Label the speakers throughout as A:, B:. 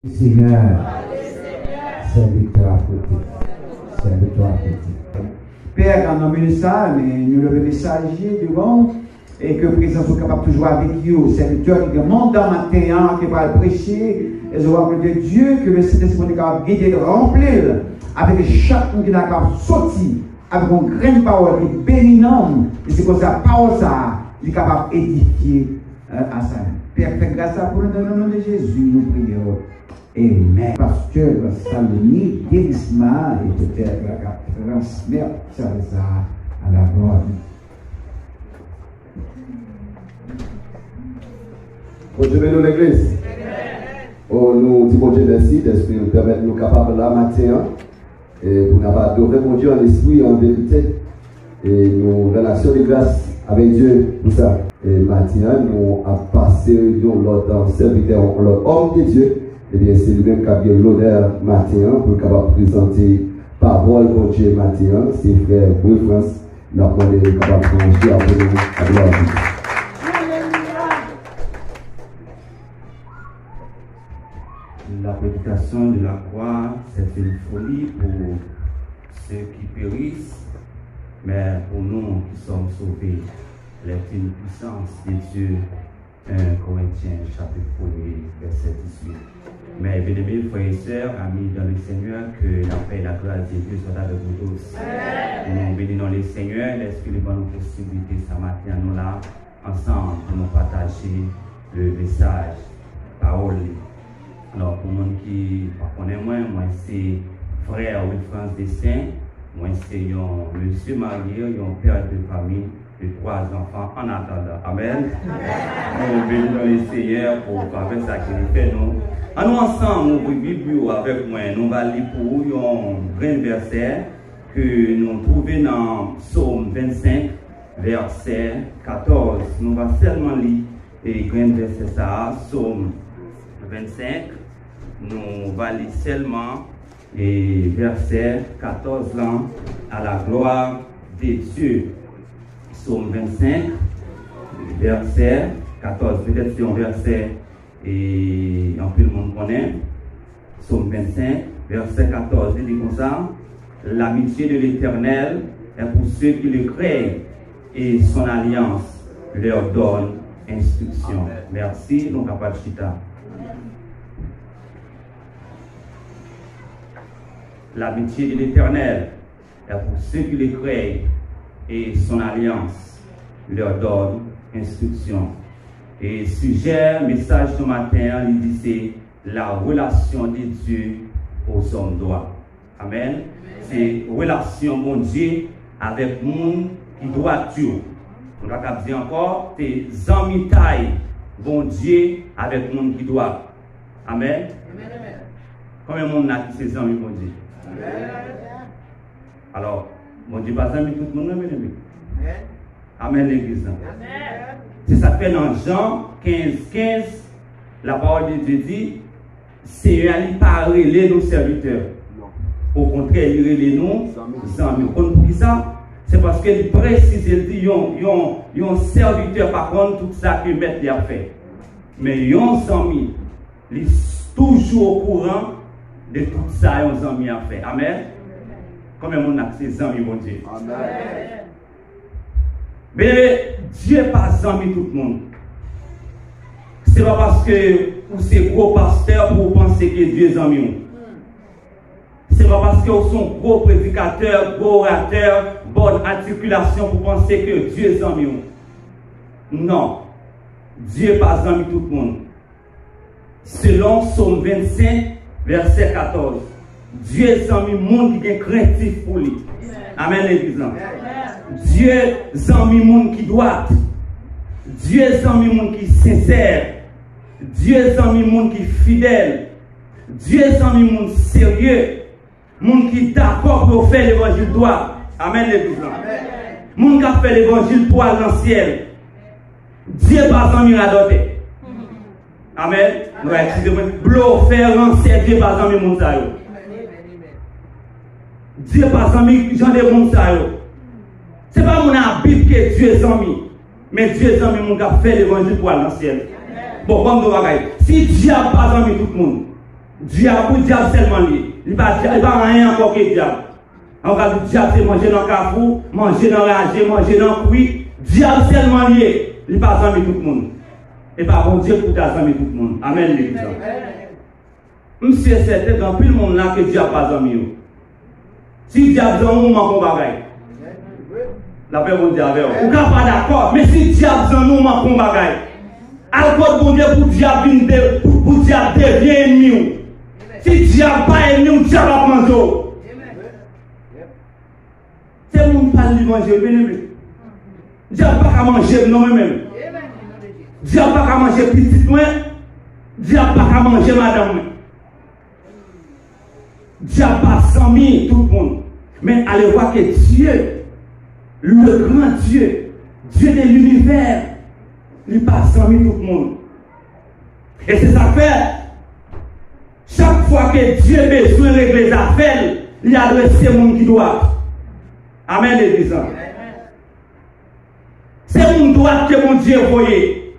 A: Seigneur, serviteur à côté. Serviteur à côté. Père, en nommé ça, nous le messager devant et que le président soit capable toujours avec vous, serviteur qui monte dans ma terre, qui va prêcher, et je vois que Dieu, que le Saint-Esprit est capable de guider, de remplir avec chaque monde qui est capable de sortir, avec une grande parole qui est bénignante, et c'est comme ça, la parole, ça, il est capable d'édifier à ça. Père, fais grâce à vous, dans le nom de Jésus, nous prions. Amen. Pasteur Saloni, guérissement et peut-être la transmettre ça à la gloire.
B: Bonjour nous l'église. Oh, nous disons bon Dieu merci d'esprit nous permettre nous capables là matin et pour nous adorer mon Dieu en esprit en vérité et nous relation de grâce avec Dieu pour ça. Et maintenant nous avons passé l'autre serviteur, l'autre homme de Dieu. Et bien c'est lui-même qui a bien l'honneur matin pour capable présenter parole pour Dieu matin. C'est frère Will France, nous avons capable de manger après nous à gloire.
C: La prédication de la croix, c'est une folie pour ceux qui périssent, mais pour nous qui sommes sauvés, elle est une puissance de Dieu. 1 Corinthiens chapitre 1er, verset 18. Mais bien-aimés frères et sœurs, amis dans le Seigneur, que la paix et la grâce de Dieu soient avec vous tous. Nous bénissons le Seigneur, l'Esprit nous donne une possibilité ce matin, nous là, ensemble, pour nous partager le message, parole. Alors, pour les gens qui ne connaissent moins, moi c'est frère Wilfrance Destin, moi c'est un monsieur marié, un père de famille de 3 enfants en attendant. Amen. Nous bénissons le Seigneur pour faire ça qu'il fait nous. À nous ensemble, nous ouvrons la Bible avec moi, nous allons lire pour vous un grand verset que nous trouvons dans Psaume 25, verset 14. Nous allons seulement lire et grand verset ça, Psaume 25. Nous allons lire seulement et verset 14 là, à la gloire de Dieu. Psaume 25, verset 14. Peut-être c'est un verset et en plus le monde connaît. Psaume 25, verset 14. Il dit comme ça: l'amitié de l'Éternel est pour ceux qui le craignent et son alliance leur donne instruction. Merci, donc à Pachita. L'amitié de l'Éternel est pour ceux qui le craignent et son alliance leur donne instruction. Et sujet, message ce matin, il dit c'est la relation de Dieu aux hommes droits. Amen. C'est relation mon Dieu avec le monde qui doit Dieu. On va dire encore, tes amis taille bon Dieu avec le monde qui doit. Amen. Combien de monde a ses amis bon Dieu? Alors, mon Dieu, pas amis tout le monde, mais amen l'église. C'est ça fait dans Jean 15, la parole de Dieu dit, Seigneur n'a pas relé nos serviteurs. Au contraire, il relé nos amis. Pour qui ça? C'est parce qu'il précise, il dit, il y a un serviteur par contre, tout ça que le maître a fait. Mais il y a un ami, il est toujours au courant de tout ça que les amis a fait. Amen. Combien de monde a ses amis, mon Dieu? Amen. Mais Dieu n'est pas ami tout le monde. Ce n'est pas parce que vous êtes gros pasteur pour penser que Dieu est ami. Ce n'est pas parce que vous êtes gros prédicateur, gros orateur, bonne articulation pour penser que Dieu est ami. Non. Dieu n'est pas ami tout le monde. Selon Psaume 25, verset 14. Dieu est ami monde qui est craintif pour lui. Amen l'église. Dieu est ami monde qui doit. Dieu est ami monde qui est sincère. Dieu est ami monde qui est fidèle. Dieu est ami monde sérieux. Monde qui est d'accord pour faire l'évangile droit. Amen l'église. Monde qui a fait l'évangile pour aller dans le ciel. Dieu n'est pas ami adopté. Amen. Excusez-moi. Blo faire ancien Dieu pas ami monde ça. Dieu pas ami Jean de monde ça. C'est pas mon habit que Dieu est ami, mais Dieu est ami mon qui a fait l'évangile pour aller dans le ciel. Bon, comme vous voyez, si Dieu n'a pas ami tout le monde, Diable seulement lié. Il pas rien encore que diable. On va dire diable c'est manger dans le cafou, manger dans la rage, manger dans le cuit. Diable seulement lié. Il pas amis tout le monde. Et pas bon Dieu pour amis tout le monde. Amen l'église. Monsieur c'est certain dans plus le monde là que diable pas amis. Si diable dans un moment qu'on bagaille. La paix bon Dieu avec vous. Ou pas d'accord, mais si diable dans un moment qu'on bagaille. Alors bon Dieu pour diable devient ennemi. Si diable pas ennemi, diable va manger. C'est mon pas lui manger, bien aimé. Diable pas manger non même. Diable pas manger petit moi. Diable pas manger madame. Diable pas sans tout le monde. Mais allez voir que Dieu, le grand Dieu, Dieu de l'univers, il passe sans tout le monde. Et c'est ça fait. Chaque fois que Dieu a besoin de régler les affaires, il adresse les gens qui doivent. Amen, l'église. C'est mon droit que mon Dieu voyait.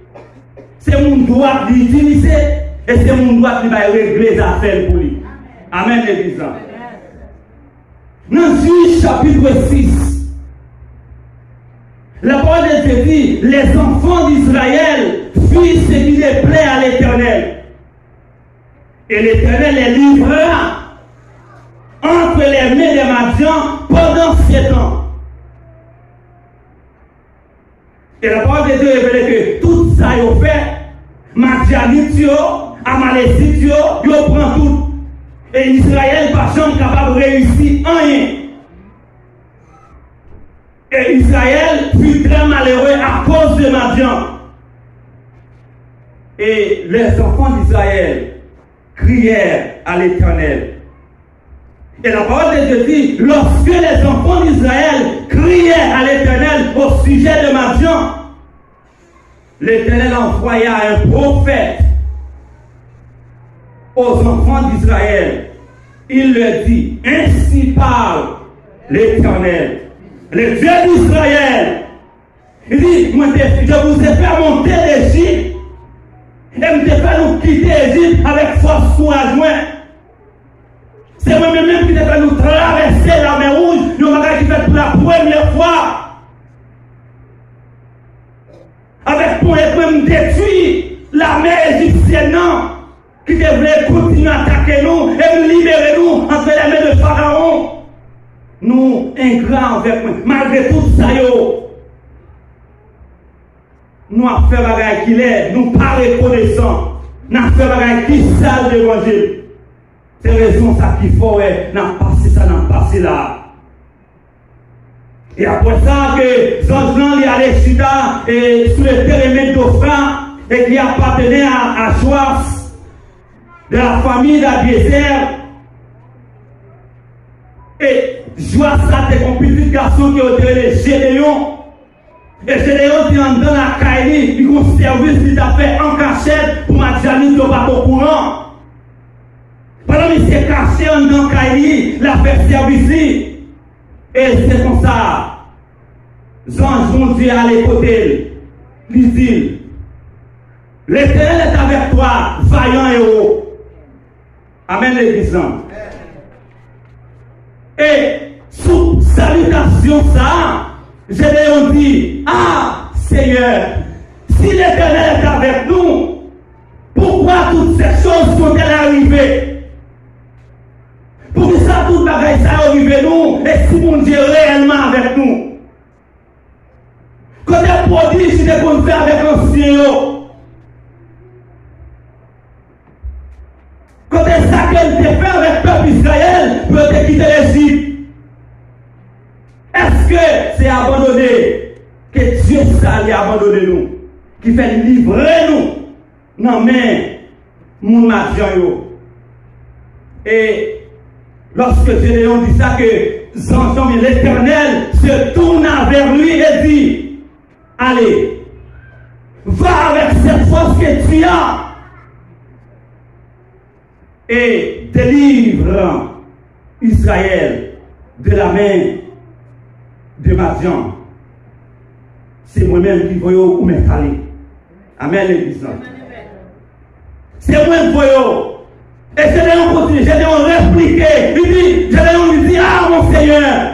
C: C'est mon droit d'utiliser et c'est mon droit qui va régler les affaires pour lui. Amen, l'église. Dans Juge chapitre 6, la parole de Dieu dit, les enfants d'Israël firent ce qui les plaît à l'Éternel. Et l'Éternel les livrera entre les mains des Madians pendant 7 ans. Et la parole de Dieu révèle que tout ça ils ont fait, Madianites, Amalécites, ils prennent tout. Et Israël n'est pas jamais capable de réussir rien. Et Israël fut très malheureux à cause de Madian. Et les enfants d'Israël crièrent à l'Éternel. Et la parole de Dieu dit, lorsque les enfants d'Israël criaient à l'Éternel au sujet de Madian, l'Éternel envoya un prophète aux enfants d'Israël. Il leur dit, ainsi parle l'Éternel, le Dieu d'Israël. Il dit, je vous ai fait monter d'Égypte et je t'ai fait nous quitter l'Égypte avec force couragement. C'est moi-même qui t'ai fait nous traverser la mer Rouge, nous avons qui fait pour la première fois. Avec pour nous détruire la mer égyptienne, qui devrait continuer à attaquer nous et nous libérer nous entre les mains de Pharaon. Nous, ingrats avec nous, malgré tout ça, nous avons fait bagaille qu'il est, nous pas reconnaissants. Nous avons fait bagaille qui sale de l'évangile. C'est raison ça qu'il faut, nous avons passé ça, nous avons passé là. Et après ça, que Zanzan est allé Chida et sous le périmètre d'Ophra et qui appartenait à Joas de la famille d'Abiezer. Et Joas a été un petit garçon qui a été Gédéon. Et Gédéon qui est dans la Kaili, il a un service qu'il a fait en cachette pour Madjani qui n'est pas au courant. Pendant qu'il s'est caché dans la Kaili, il a fait service. Et c'est comme ça. Jean Dieu à l'écouter. Il dit, l'Éternel est avec toi, vaillant héros. Amen l'église. Et sous salutation ça, Gédéon dit, ah Seigneur, si l'Éternel est avec nous, pourquoi toutes ces choses sont-elles arrivées? Pour que ça, toute bagaille, ça arrive nous, et si mon Dieu est réellement avec nous. Quand les prodiges, c'est qu'on fait avec l'ancien. Quand les ça qu'elle te fait avec le peuple Israël, pour te quitter l'Égypte. Est-ce que c'est abandonné? Que Dieu ça lui a abandonné nous? Qui fait livrer nous? Non, mais, mon Madian. Et lorsque Gédéon dit ça, que Zanzan, l'Éternel, se tourna vers lui et dit, allez, va avec cette force que tu as et délivre Israël de la main de Madian. C'est moi-même qui voyais où m'installer. Amen, l'église. C'est moi qui voyais. Et Gédéon expliquer. Il dit, Gédéon lui dit, ah mon Seigneur,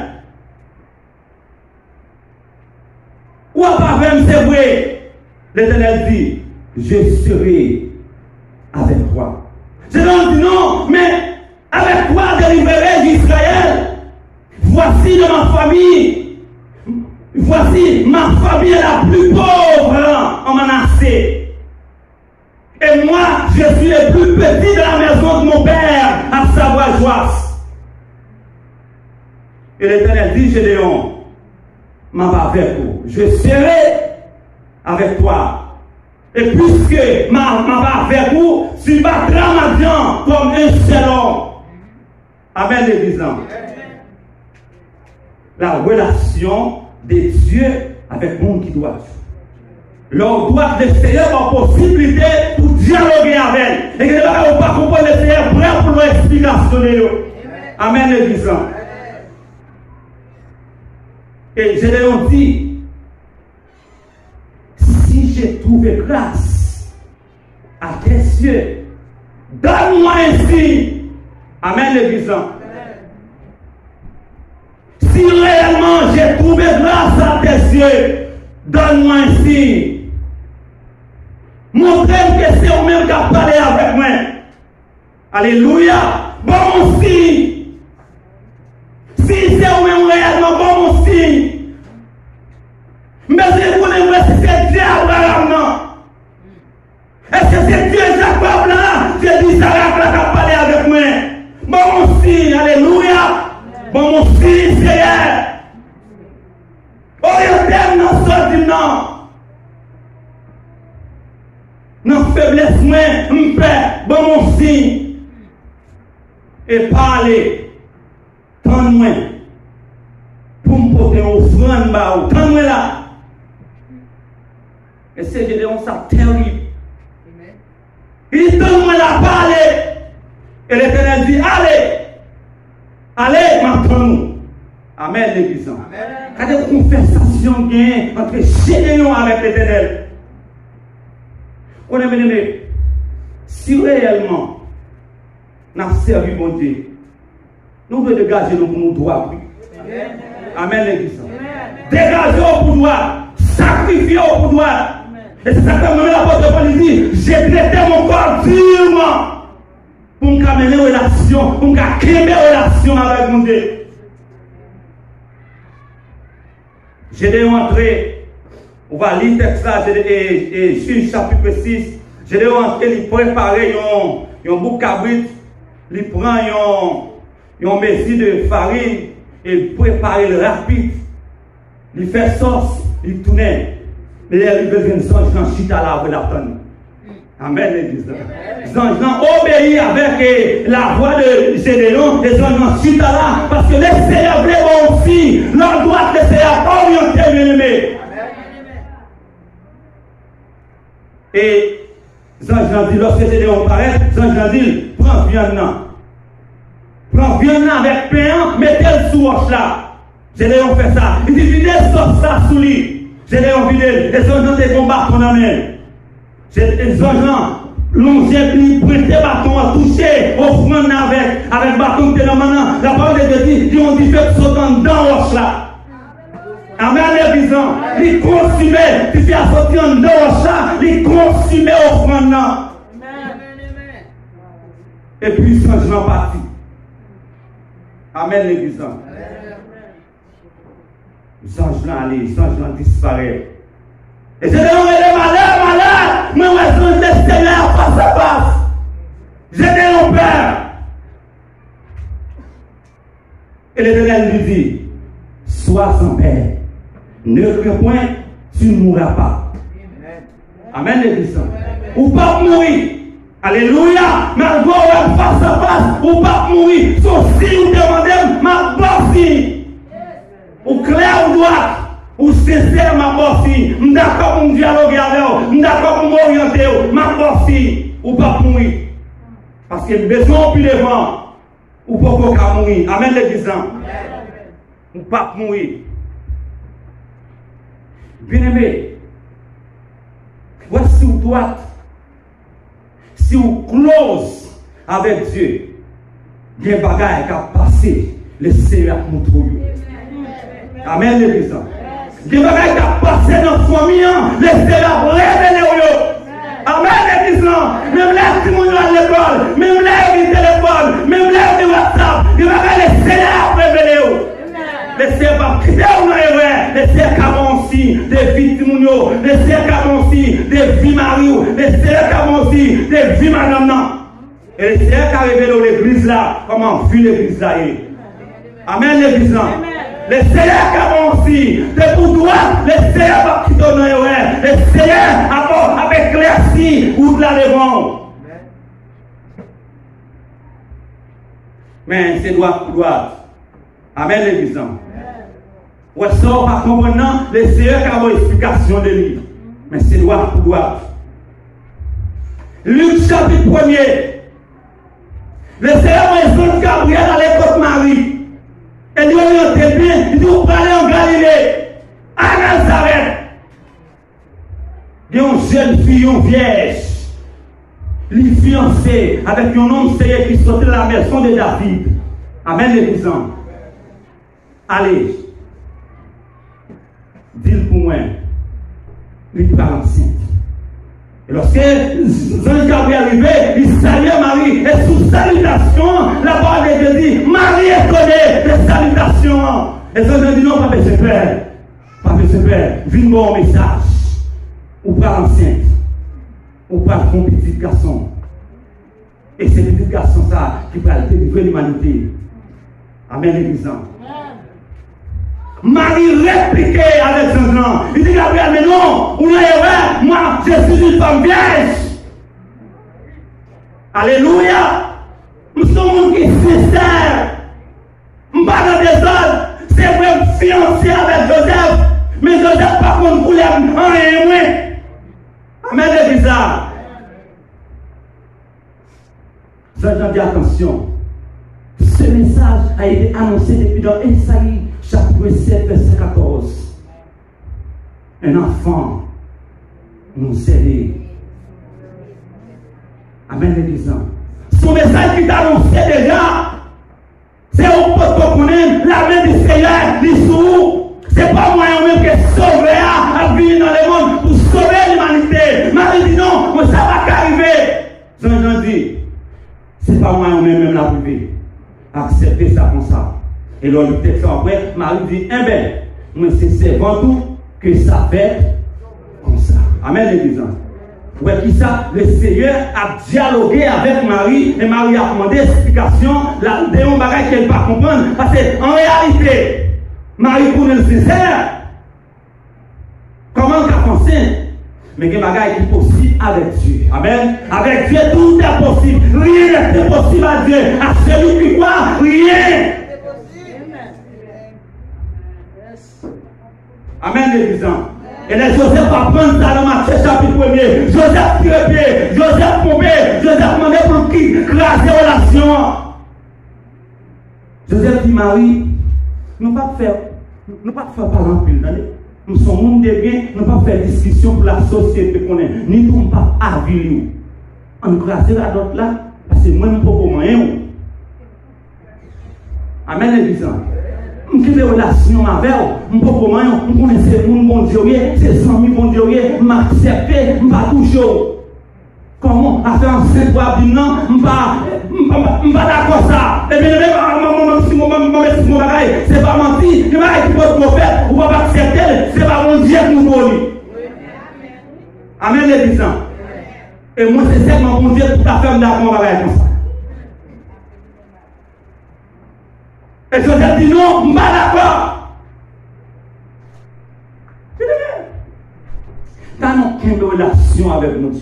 C: ou pas même c'est vrai. L'Éternel dit, je serai avec toi. Gédéon dit non, mais avec toi délivrerai d'Israël. Voici de ma famille. Voici ma famille est la plus pauvre en Manassé. Et moi, je suis le plus petit de la maison de mon père, à savoir Joas. Et l'Éternel dit, Gédéon, ma pas avec vous. Je serai avec toi. Et puisque ma pas avec vous, tu battras ma viande comme un seul homme. Amen, l'Église. La relation de Dieu avec le monde qui doit. L'on doit le Seigneur en possibilité pour dialoguer avec. Et que ne pas comprendre le Seigneur prêt pour nos explications. Amen, l'Église. Et Gédéon dit, si j'ai trouvé grâce à tes yeux, donne-moi un signe. Amen, l'Église. Si réellement j'ai trouvé grâce à tes yeux, donne-moi un signe. Montrez-moi que c'est vous-même qui a parlé avec moi. Alléluia. Bon signe. Si c'est vous-même réellement bon signe. Mais vous voulez voir si c'est Dieu Abraham, non? Est-ce que c'est Dieu Jacob là? Dieu d'Isaac là qui a parlé avec moi. Bon signe. Alléluia. Bon signe, Seigneur. Orientez-moi dans ce dimanche. Dans la faiblesse, je fais bon signe. Et parler, tends-moi. Pour me porter une offrande, tends-moi là. Et c'est Gédéon, ça terrible. Il dit, tends-moi là, parler. Et l'Éternel dit, allez, maintenant. Amen, l'Église. Quand une conversation entre Gédéon avec l'Éternel. On est bien, si réellement nous avons servi mon Dieu, nous devons dégager nos pour nous droits. Amen, l'Église. Dégager au pouvoir, sacrifier au pouvoir. Et c'est ça que même l'apôtre Paul dit, j'ai traité mon corps durement pour me amener une relation, pour me créer une relation avec mon Dieu. J'ai entré. On va lire le texte là, et Juge chapitre 6. Je l'ai rentré, il prépare un bouc cabrit, il prend un messie de farine, et il prépare le rapide. Il fait sauce, il tourne. Et il veut une songe dans chita là pour l'attendre. Amen, l'Église. Jean obéit avec la voix de Gédéon, et Jean chita là, parce que le Seigneur voulait aussi, leur droite, le Seigneur orienté, bien aimé. Et Jean dit, lorsque Gédéon paraît, Jean dit, prends viande là. Prends viande là avec pain, mettez-le sous roche là. Gédéon fait ça. Il dit, videz sauce ça sous lui. Gédéon vide. Et Jean te combat ton amène. Jean longé, il prêtait bâton, touché, offrande avec bâton de maintenant. La parole de Dieu dit, ils ont dit, faites sauter dans roche là. Amen, les bisons. Il consume. Tu fais sortir en dehors ça. Il consume offrande. Et puis, changement parti. Amen, les bisons. Changement allé, changement disparaît. Et je dis, malheur. Mais moi, je suis le Seigneur face à face. Je dis, mon Père. Et l'Éternel lui dit, sois sans père. Ne crains point, tu ne mourras pas. Amen, l'Église. Ou pas mourir. Alléluia. Mais on va face à face. Ou pas mourir. Sauf si vous demandez ma bossie. Ou clair ou droite. Ou sincère ma bossie. Je suis d'accord pour me dialoguer avec vous. Je suis d'accord pour m'orienter. Ma bossie. Ou pas mourir. Parce que besoin plus devant. Ou pas mourir. Amen, l'Église. Ou pas mourir. Bien-aimé, voici où droite, si vous close avec Dieu, il y a des bagages qui ont passé, le Seigneur montre. Amen, l'église. Il y a des bagages qui ont passé dans la famille, le Seigneur révèle. Amen, l'église. Même là, si on est à l'école, même là, il y a le téléphone, même là, il y a le WhatsApp, il y a le Seigneur révèle. Le Seigneur va quitter au erreur. Le Seigneur va aussi des victimes. Le Seigneur va aussi des vies mariées. Le Seigneur va aussi des vies madame. Et le Seigneur va révéler l'église là. Comment vivre l'église là. Amen, l'église là. Le Seigneur va aussi des pour toi. Le Seigneur va quitter au erreur. Le Seigneur va avec éclairci ou de la levant. Mais c'est droit pour droite. Amen, l'église. Ou est-ce qu'on va comprendre le Seigneur qui a une explication de lui. Mais c'est droit pour droit. Luc chapitre 1er. Le Seigneur a expliqué Gabriel à l'école de Marie. Et il dit, bien, il dit, vous allez en Galilée, à Nazareth. Il y a une jeune fille, une vierge. Il est fiancé avec un homme Seigneur qui sortait de la maison de David. Amen, l'église. Allez, dis-le pour moi, il parle enceinte. Et lorsque Jean Gabriel est arrivé, il saluait Marie. Et sous salutation, la parole de Dieu dit, Marie est connue de salutations. Et Jean dit, non, pas besoin de peur. Pas besoin de peur. Viens voir un message. Ou parle enceinte. Ou parle pour un petit garçon. Et c'est le petit garçon ça qui va délivrer l'humanité. Amen, l'église. Marie répliquait avec son nom. Il dit Gabriel, mais non, on a moi, je suis une femme vierge. Alléluia. Nous sommes qui sincères. Je ne pas dans des ordres. C'est vrai, fiancé avec Joseph. Mais Joseph, par contre, voulait en rien. Amen, l'église. J'en dis attention. Ce message a été annoncé depuis dans Esaïe, chapitre 7, verset 14. Un enfant nous aide. Amen, l'église. Son message qui t'a annoncé déjà, c'est au poste qu'on connaît la main du Seigneur, l'issue. C'est pas moi-même qui sauve à venir dans le monde pour sauver l'humanité. Marie dit non, mais ça va qu'arriver. Jean dit, c'est pas moi-même la privée. Accepter ça comme ça. Et là, le texte après, Marie dit, eh bien, moi c'est avant tout que ça fait comme ça. Amen, l'église. Ouais, qui ça? Le Seigneur a dialogué avec Marie et Marie a demandé explication. Là, de un bagage qu'elle ne peut pas comprendre. Parce qu'en réalité, Marie connaît le sincère. Comment elle a pensé? Mais il y a des bagages qui sont possibles avec Dieu. Amen. Avec Dieu, tout est possible. Rien n'est possible à Dieu. À celui qui croit, rien. Amen, l'église. Et les Joseph va prendre ça dans Matthieu chapitre 1er. Joseph crépé, Joseph pompé, Joseph demandé pour qui craser relation. Joseph dit Marie, nous ne pas faire parler en pile. Nous sommes monde de bien, nous ne pas faire discussion pour la société qu'on est. Ni nous ne pas aviler. On craser la d'autre là, parce que moi, je ne peux pas moyen. Amen, l'église. Je n'ai pas de relation avec eux. Je ne peux pas moyen. Je connais ces gens, bon Dieu, ces amis, bon Dieu, je m'accepte, je ne pas toujours. Comment à faire un saint pour dire non, je ne pas d'accord ça. Et bien, si mon bagage, c'est pas mentir. Le bagage qui peut te faire, ou pas accepter, c'est pas mon Dieu qui nous donne. Amen, l'église. Et moi, c'est seulement mon Dieu pour ta femme d'accord mon bagage comme ça. Et Joseph dit non, je ne suis pas d'accord. Tu n'as aucune relation avec nous.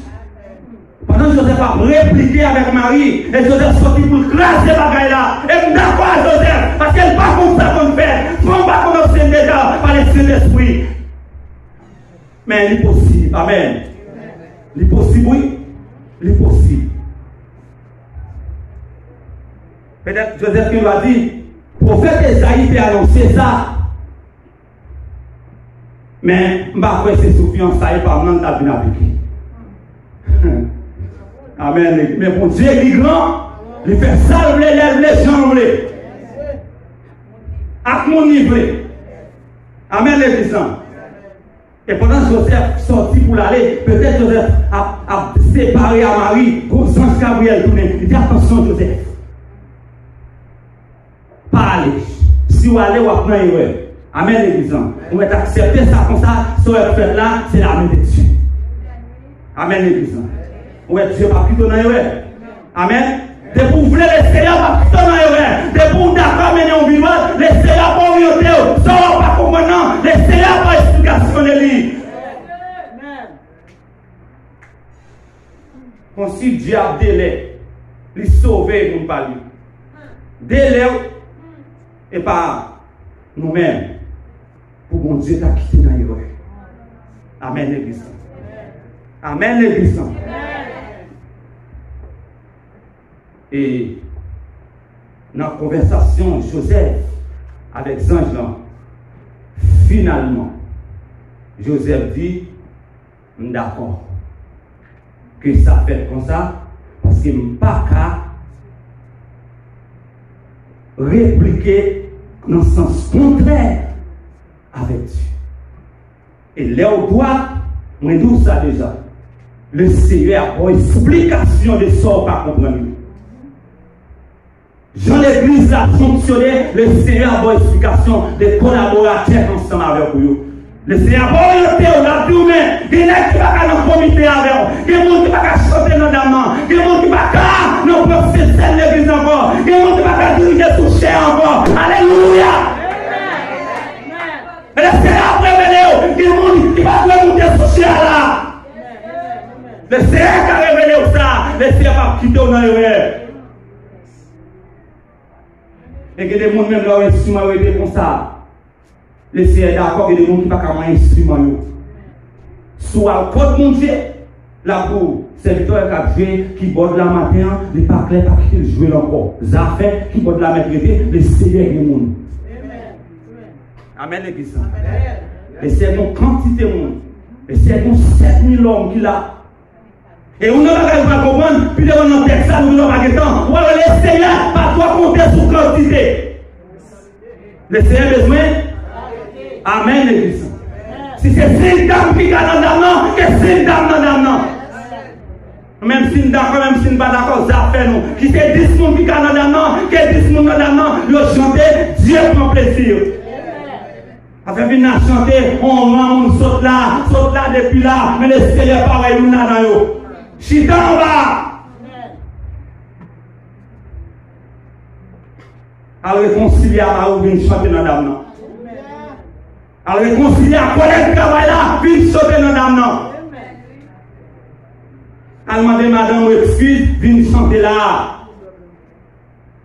C: Pendant que Joseph a répliqué avec Marie, et Joseph sorti pour classer ce bagaille là. Et je suis d'accord avec Joseph, parce qu'elle n'est pas comme ça qu'on fait. Il ne faut pas qu'on obtienne déjà par les Saint-Esprit. Mais il est possible. Amen. Il est possible, oui. Il est possible. Peut-être Joseph qui lui a dit, prophète Esaïe a annoncé ça. Mais je ne sais pas si c'est sous fiançailles par moment de bien appliqué. Amen. Mais pour Dieu, il est grand. Il fait salve les gens. À mon niveau. Amen, l'église. Et pendant que Joseph sorti pour l'aller, peut-être Joseph a séparé à Marie pour Saint Gabriel tourner. Il dit attention, Joseph. Pas aller. Si vous allez, vous apprenez. Amen, l'église. Vous êtes accepté ça comme ça, ce que vous faites là, c'est la main de Dieu. Amen, l'église. Vous êtes Dieu, pas plutôt dans les Amen. De pour vous les Seigneur, pas plutôt dans les de pour d'accord mener en vivant, les Seigneur pas orienté, ça pas comprenant, les Seigneur pas explication de lui. Comme si Dieu a délai, il sauver nous pas lui. Délai et pas nous-mêmes. Pour mon Dieu t'a quitté dans l'erreur. Amen, l'église. Amen, l'église. Et dans la conversation Joseph avec Jean, finalement, Joseph dit, d'accord, que ça fait comme ça, parce que je ne peux pas répliquer dans le sens contraire avec Dieu. Et là où doit, on dit ça déjà. Le Seigneur a une explication de ça, pas comprendre. Jean l'église a fonctionné, le Seigneur a une explication de collaborateurs ensemble avec vous. Le Seigneur a orienté, on a tout mais il y a qui va dans le comité avec vous, il y a des gens qui va chanter dans l'amant, il y a des gens qui va dans le procès de l'église encore, il y a des gens qui va diriger sous chair encore. Alléluia! Mais le Seigneur a révélé, il y a des gens qui va monter sous chair là. Le Seigneur a révélé ça, le Seigneur va quitter dans le et que des gens même leur instrument comme ça. Le Seigneur est d'accord que des gens qui ne sont pas comme un instrument. Soit le code mon Dieu, là pour serviteur qui a joué, qui borde la matin, les pas clair, pas qui jouer encore. Zafé qui borde la maîtrise, le Seigneur est le monde. Amen, l'église. Le Seigneur est une quantité de monde. Le Seigneur est 7000 hommes qu'il a. Et on n'a pas comprendre, puis on a un texte, nous n'avons pas de temps. Ou alors le Seigneur va toi compter sur quantité. Le Seigneur a besoin. Amen, l'église. Si c'est 5 dames qui gagnent dans l'âme, que 5 dames dans l'âme. Même si nous d'accord, même si nous ne pas d'accord, ça fait nous. Si c'est 10 personnes qui gagnent dans l'âme, que 10 personnes dans l'âme, nous chanter, Dieu prend plaisir. Afin de chanter, on saute là depuis là, mais le Seigneur pareil, nous là dans eux. Chita en bas. À réconcilier à où vient chanter dans l'âme. À réconcilier à collègue travail là, vient chanter dans l'âme. À demander madame excuse, vient chanter là.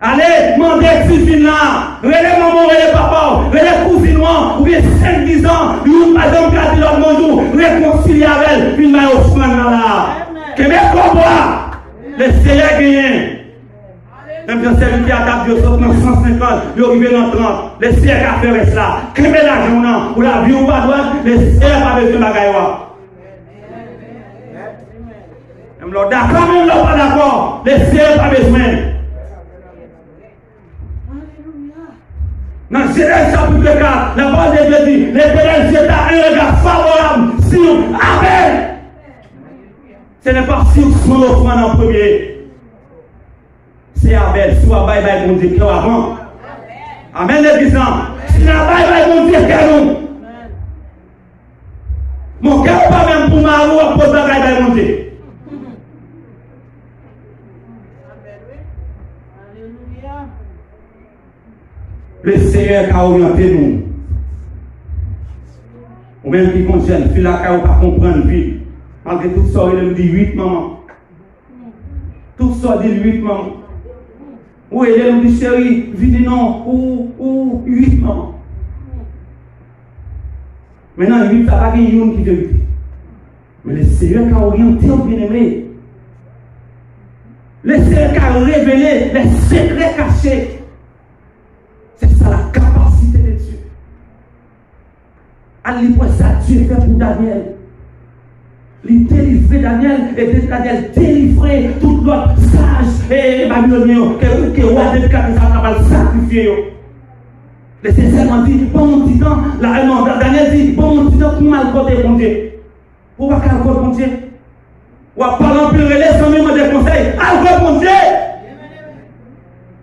C: Allez, demandez excuse là. Relève maman, relève papa, relève cousine, ou bien 5-10 ans, une madame qui a dit l'autre bonjour, réconcilier avec elle, une main au soin là. Que mes combats, le Seigneur gagne. Même si celui qui a tapé dans 150, il arrive dans 30. Le Seigneur a fait cela. Que mes l'argent, ou la vie ou pas droite, le Seigneur n'a pas besoin de bagaille. Même l'autre d'accord, même l'autre pas d'accord, le Seigneur n'a pas besoin. Dans Genèse chapitre 4, la parole de Dieu dit, l'Éternel jeta un regard favorable sur Abel. Ce n'est pas si son offrande en premier. C'est Abel. Si vous avez mon Dieu qui avant. Amen, l'église. Si vous avez mon Dieu qui nous. Mon cœur pas même pour ma roue pour bagaille mon Dieu. Le Seigneur qui a orienté nous. Ou même qui concerne, puis là, qui n'a pas comprendre vie. Malgré tout ça, il me dit 8 mamans. Tout ça dit 8 mamans. Ou il me dit chérie, vite non, ou 8 mamans. Maintenant, 8, ça va pas une qui veut vite. Mais le Seigneur qui a orienté au bien-aimé. Le Seigneur qui a révélé les secrets cachés. C'est ça la capacité de Dieu. À l'époque, ça Dieu fait pour Daniel. Il délivrait Daniel, et Daniel délivrait tout l'autre sage et babylonien que roi de Nebuchadnezzar va sacrifier. Les sincèrement dit, bon mon petit temps, Daniel dit, bon mon petit temps, pour mal côté mon Dieu. Pour pas qu'à mon Dieu. Ou à parler en plus relais sans même des conseils. À mon Dieu.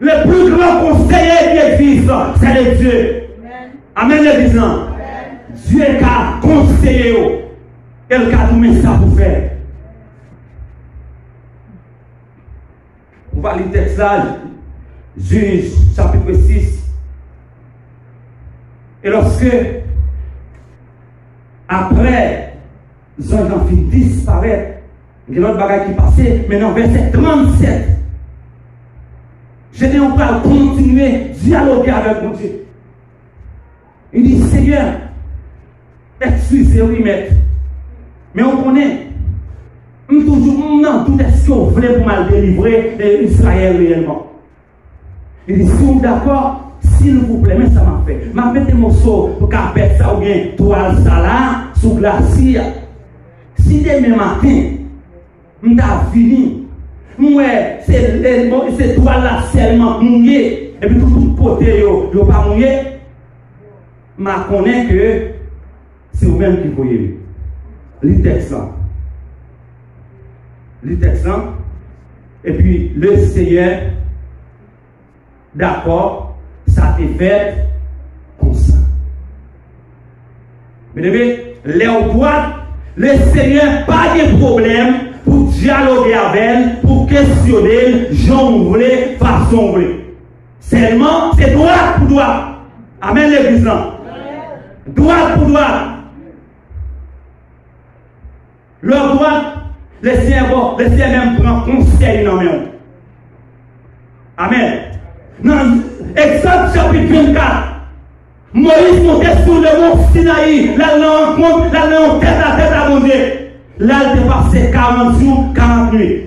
C: Le plus grand conseiller qui existe, c'est le Dieu. Amen, les disant. Dieu qui a conseillé. Et le cas tout ça pour faire. On va lire le texte là, Juge, chapitre 6. Et lorsque, après, Jean fit disparaître, il y a une autre bagaille qui passait, maintenant, verset 37. Gédéon va continuer à dialoguer avec mon Dieu. Il dit, Seigneur, excusez, oui, maître. Mais on connaît, tout est-ce qu'on voulait pour mal délivrer Israël réellement. Il dit, si vous êtes d'accord, s'il vous plaît, mais ça m'a fait. M'a fait des morceaux pour qu'après ça ou bien toile ça là, sous glacier. Si demain matin, m'ta fini, moi, c'est toile là seulement mouillé, et puis tout côté yo pas mouillé, m'a connaît que c'est vous-même qui voyez. Le texte là, et puis le Seigneur, d'accord, ça t'est fait comme ça. Mais les droits, le Seigneur pas de problème pour dialoguer avec elle, pour questionner, jongler, façon voulez. Seulement, c'est droit pour droit. Amen, l'église là. Droit pour droit. Leur droit, le Seigneur même prend conseil dans même. Amen. Dans Exode chapitre 24, Moïse montait sur le mont Sinaï, là il rencontre, là il tête à tête à mon Dieu. Là il passé 40 jours, 40 nuits.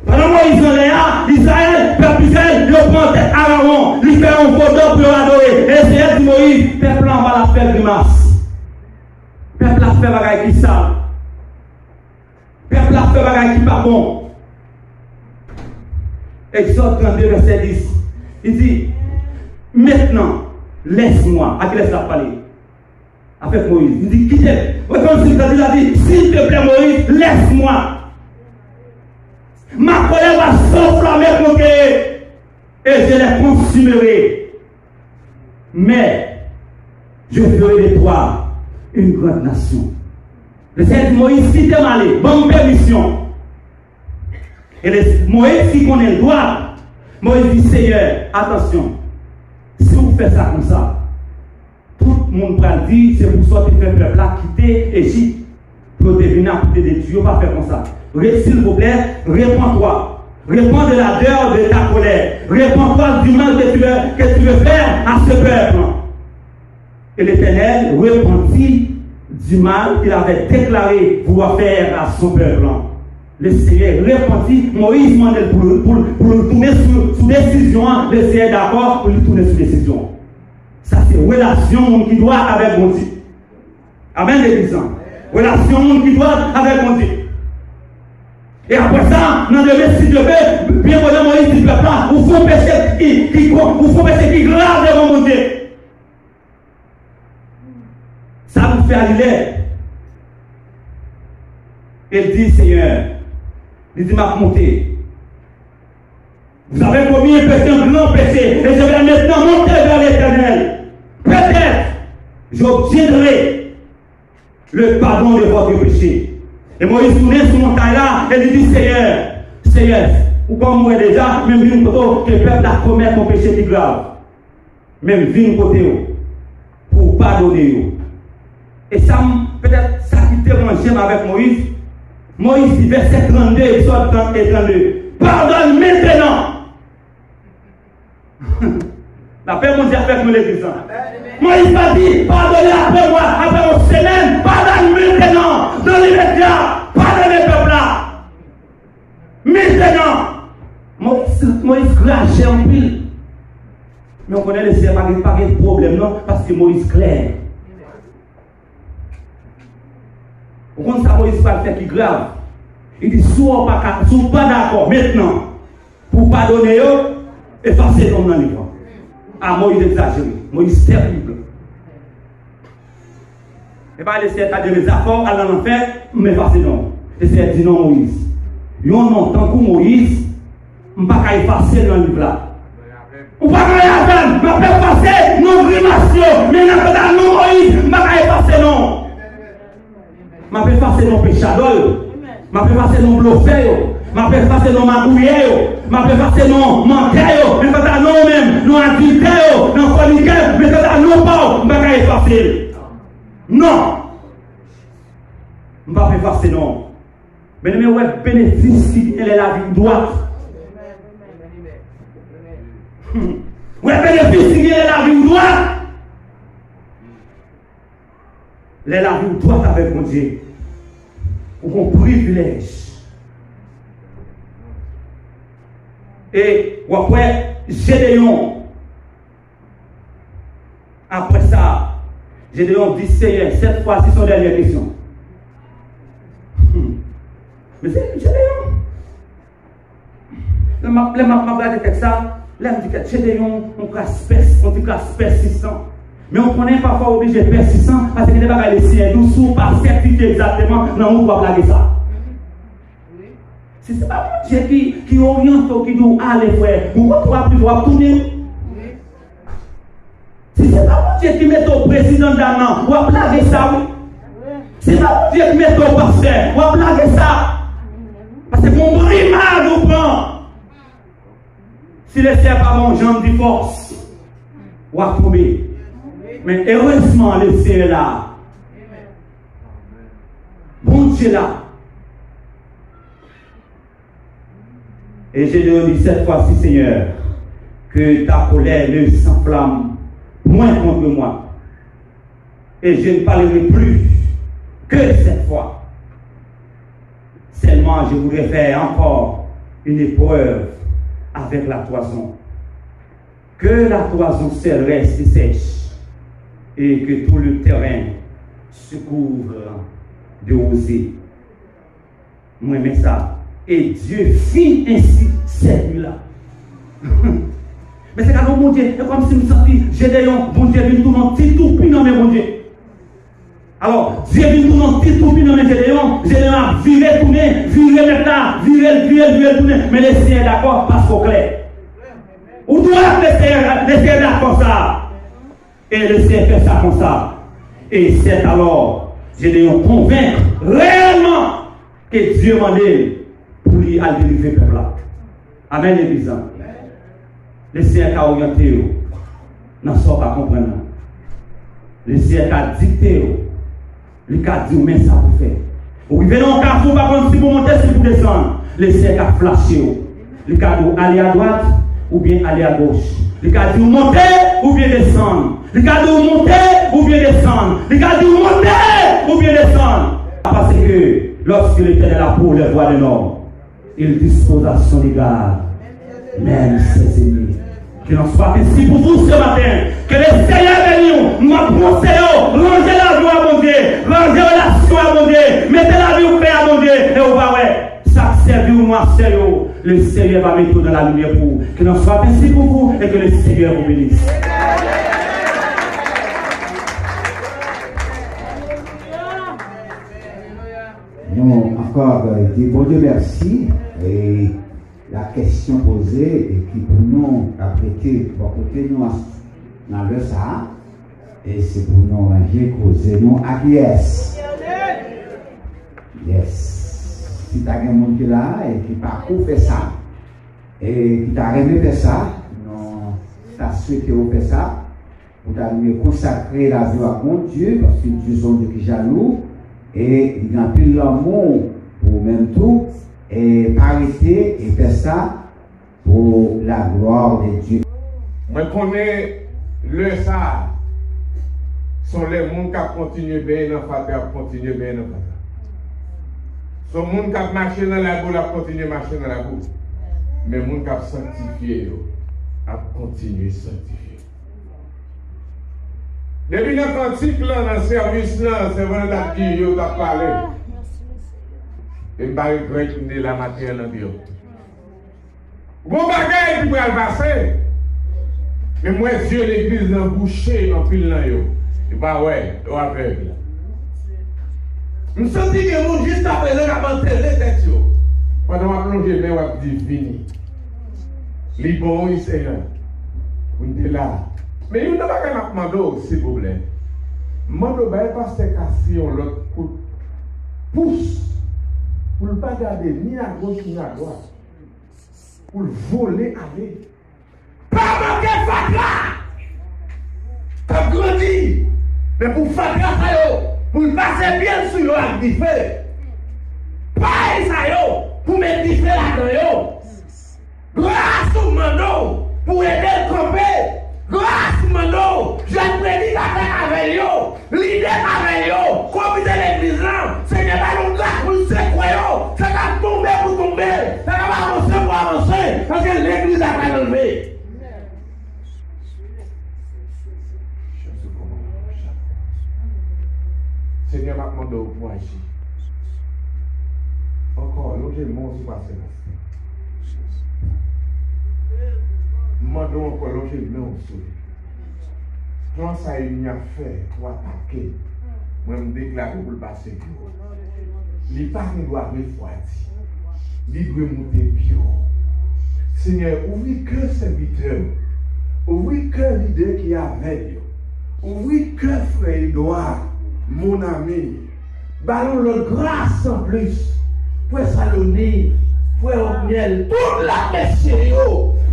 C: Pendant Moïse en l'air, Israël, peuple Israël, il prend tête à Aaron, il fait un photo pour adorer. Et c'est dit Moïse, peuple en va la faire grimace. Peuple a fait bagaille qui ça. Peuple a fait bagaille qui pas bon. Exode 32, verset 10. Il dit, maintenant, laisse-moi. À qui laisse-la parler? Avec Moïse. Il dit, quittez. Comme il a dit, s'il te plaît, Moïse, laisse-moi. Ma colère va s'enflammer contre eux. Et je les consumerai. Mais, je ferai de toi une grande nation. Le Seigneur dit, Moïse, si tu es malé, bonne permission. Et Moïse, qui connaît le droit, Moïse dit, Seigneur, attention, si vous faites ça comme ça, tout le monde va dire, c'est pour ça que le peuple là quitter l'Égypte pour devenir à côté de Dieu, pas faire comme ça. S'il vous plaît, réponds-toi. Réponds de la dehors de ta colère. Réponds-toi du mal que tu veux faire à ce peuple. Et l'Éternel répondit du mal qu'il avait déclaré vouloir faire à son peuple. Le Seigneur répondit, Moïse demandait pour le tourner sous décision, le Seigneur d'accord pour le tourner sous décision. Ça c'est relation qui doit avec mon Dieu. Amen, l'église. Relation qui doit avec mon Dieu. Et après ça, dans le si Dieu fait, bien que Moïse dit peuple, vous faut péché qui grave devant mon Dieu. Ça vous fait aller. Il dit, Seigneur, il dit, m'a monté. Vous avez commis un péché, un grand péché, et je vais maintenant monter vers l'Éternel. Peut-être, j'obtiendrai le pardon de votre péché. Et Moïse tournait sur montagne là, et il dit, Seigneur, ou comme moi déjà, même vu une côté que le peuple a commis un péché plus grave. Même vu une côté pour pardonner. Et ça, peut-être, ça qui dérangeait avec Moïse. Moïse dit, verset 32, Exode 30 et 32. Pardonne maintenant. La paix mondiale avec nous l'église. Moïse m'a dit, pardonnez après moi, après une semaine, pardonne maintenant, dans les médias, pardonnez le peuple là. Maintenant, Moïse crachait en pile. Mais on connaît le Seigneur, pas de problème, non, parce que Moïse clair. Vous comprenez ça, Moïse va faire qui grave. Il dit, si vous n'êtes pas d'accord maintenant, pour pardonner, effacez comme dans le livre. Ah, Moïse exagéré. Moïse terrible. Et pas laisser à dire les accords, à l'enfer, mais effacez non. Et c'est dit non, Moïse. Yon non, tant que Moïse, je ne peux pas effacer dans le livre là. On ne peut pas effacer, je peux effacer nos grimaces, mais non, Moïse, je ne peux pas effacer non. Je peux effacer nos péchadors, je peux effacer nos bluffeurs, je peux effacer nos magouilleurs, je peux effacer nos menteurs, mais quand non même, nos adultères, nos chroniqueurs, mais quand non pas, je ne peux pas effacer. Non. Je ne peux pas effacer non. Mais nous avons un bénéfice qui est la vie droite. Vous avez un bénéfice qui est la vie droite. La vie droite avec mon Dieu. Ou un privilège. Et après, Gédéon. Après ça, Gédéon dit Seigneur, cette fois, c'est son dernière question. Mais c'est Gédéon. Je regarde le texte ça. Là, je me dis que Gédéon, on classe persistant. Mais on connaît parfois obligé persistant parce qu'il n'est pas les siens. Nous ne sommes pas certifiés exactement. Non, on doit blaguer ça. Si ce n'est pas Dieu qui oriente, qui nous a les frères, on doit tourner. Si ce n'est pas Dieu qui met au président d'Amman, on va blaguer ça. Si ce n'est pas Dieu qui met au pasteur, on va blaguer ça. Parce que mon brimard nous prend. Si le ciel pas mon jambe de force, on va tomber. Mais heureusement, le ciel est là. Bon Dieu là. Et je dis cette fois-ci, Seigneur, que ta colère ne s'enflamme moins contre moi. Et je ne parlerai plus que cette fois. Seulement, je voudrais faire encore une épreuve avec la toison. Que la toison seule reste sèche et que tout le terrain se couvre de rosée. Moi, mais ça. Et Dieu fit ainsi cette nuit-là. Mais c'est quand mon Dieu, c'est comme si nous sentions Gédéon, bon Dieu, vient tout dans petit tout puis non, mais bon Dieu. Alors, Dieu vient tout dans petit tout puis non, mais Gédéon a viré, tourné, viré maintenant, viré, tourné. Mais les siens d'accord, parce qu'au clair. Ou doit laisser d'accord ça. Et le ciel fait ça comme ça. Et c'est alors, Gédéon convainc réellement que Dieu m'a dit pour lui aller délivrer le peuple. Amen, l'église. Le ciel a orienté, n'en sort pas comprendre. Le ciel a dicté, il a dit, mais ça vous fait. Ou il venez en carrefour, par contre, si vous montez, si vous descendez. Le ciel a flashé, il a dit, aller à droite ou bien aller à gauche. Il a dit, monter ou bien descendre. Il a dit, monter ou bien descendre. Il a dit, monter ou bien descendre. Parce que lorsque l'Éternel a pour les voies de l'homme, il dispose à son égard, même ses ennemis. Qu'il en soit ainsi pour vous ce matin. Que le Seigneur bénisse nous, m'a conseillé, rangez la vie à mon Dieu, rangez la relation à mon Dieu, mettez la vie au Père à mon Dieu, et on va ouais. Ça servir ou moi sérieux, le Seigneur va mettre dans la lumière pour vous. Qu'il en soit ainsi pour vous et que le Seigneur vous bénisse.
A: Non, encore, bon Dieu merci. Et la question posée, et qui pour nous a prêté, pour côté nous dans le ça, et c'est pour nous ranger, causer nous acquiesce. Yes. Si tu as un monde qui est là, et qui parcourt fait ça, et qui t'a rêvé faire ça, non, tu as souhaité faire ça, pour t'arriver consacrer la vie à mon Dieu, parce que Dieu est un Dieu qui est jaloux, et il a plus l'amour pour même tout, et arrêter et faire ça pour la gloire de Dieu.
D: Moi, je connais le ça. Sont les gens qui continuent bien dans la fête, continuent bien dans la fête. Sont les gens qui marchent dans la boue, continuent à marcher dans la boue. Mais les gens qui sont sanctifiés, continuent à sanctifier. Depuis le cantique, dans le service, c'est vrai que tu as parlé. Et je ne regrette pas la matière dans le bureau. Bon bagage qui va le passer. Mais moi, Dieu, l'église dans bouché en pile dans yo. Et bah ouais, au aveugle. Je me sens que mon juste après le rabanter les têtes yo. Pendant ma plongée, mais on dit fini. Les bons, oui, Seigneur. On est là. Mais il n'y a pas qu'à demander, s'il vous plaît. Mando ba pasteur Cassillon l'autre pousse pour ne pas garder ni à gauche ni à droite. Pour voler aller. Pas manquer Fatra! Comme grandi! Mais pour Fatra, pour passer bien sur l'eau avec du feu. Pas ça, pour mettre du feu là-dedans. Grâce au Mando, pour aider le camper. Grâce Mando, je prédis avec yo, l'idée avec yo, comité l'église là, ce n'est pas une grâce pour le séquoia, ça va tomber pour tomber, ça va avancer pour avancer, parce que l'église a pas levé. Seigneur m'a demandé pour agir. Encore, logement se passe là. Mandons encore logement aussi. Quand ça il y a fait pour attaquer, moi je me déclare pour le passer. Les parents doivent refroidir. Ils doivent monter bio. Seigneur, ouvrez que serviteur. Ouvrez que l'idée qui a avec vous. Ouvrez que frère Edouard, mon ami. Ballon le grâce en plus. Pour Salonique, pour Miel, toute la messieurs.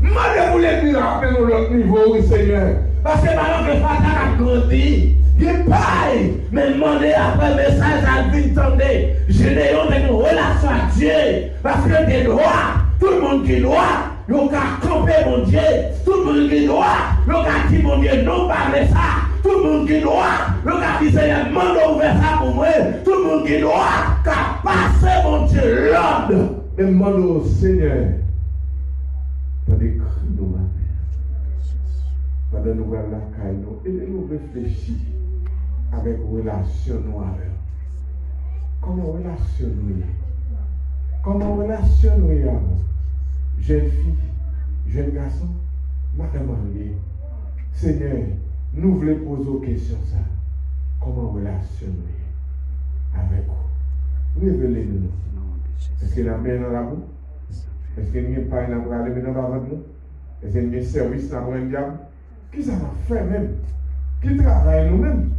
D: Mandez-vous les miracles à l'autre niveau, oui Seigneur. Parce que maintenant que Fatra a grandi, il paille. Mais demandez après message à vie, attendez. Génération une relation à Dieu. Parce que des droits, tout le monde qui doit, il y a camper mon Dieu. Tout le monde qui doit, il y a dit mon Dieu, non parler ça. Tout le monde qui doit, il y a dit Seigneur, demande ouvert ça pour moi. Tout le monde qui doit, qu'à passer mon Dieu, l'ordre. Et demande au Seigneur. Des cris de matin. Pendant nous voir la caille, nous réfléchir avec relation nous avec. Comment relation nous? Comment relation nous avec? Jeune fille, jeune garçon, madame mariée. Seigneur, nous voulons poser aux questions ça. Comment relation nous avec vous? Révélez-nous. Est-ce que la main dans la bouche? Est-ce qu'il n'y a pas un embrasement dans la vente? Est-ce qu'il y a un service dans le diable? Qui ça va faire même? Qui travaille nous-mêmes?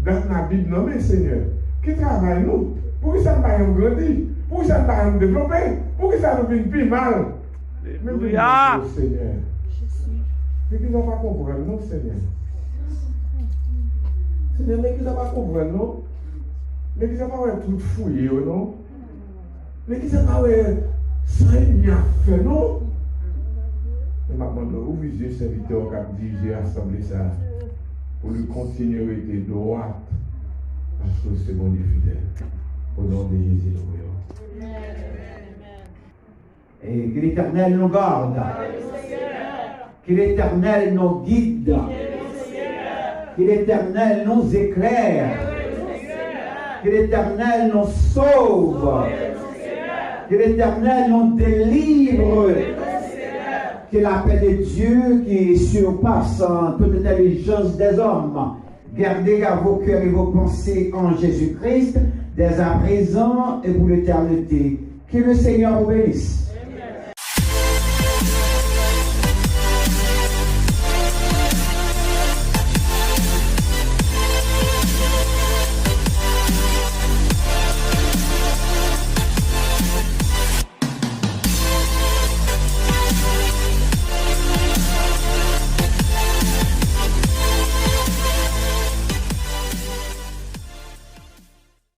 D: Dans la Bible nommée, Seigneur. Qui travaille nous? Pourquoi ça ne va pas nous grandir? Pourquoi ça ne va pas nous développer? Pourquoi ça nous vient plus mal? Alléluia! Seigneur. Mais qui ne va pas comprendre, non, Seigneur? Seigneur, mais qui ne va pas comprendre, non? Mais qui ne va pas tout fouiller, non? Mais qui ne va pas ça y a fait, non? Je m'a demandé où visez serviteur qui a dirigé l'Assemblée ça pour lui continuer à être droite parce que c'est mon Dieu fidèle. Au nom de Jésus, nous prions.
A: Et que l'Éternel nous garde. Que l'Éternel nous guide. Que l'Éternel nous éclaire. Que l'Éternel nous sauve. Que l'Éternel nous délivre. Que la paix de Dieu qui surpasse toute intelligence des hommes, gardez à vos cœurs et vos pensées en Jésus-Christ, dès à présent et pour l'éternité. Que le Seigneur vous bénisse.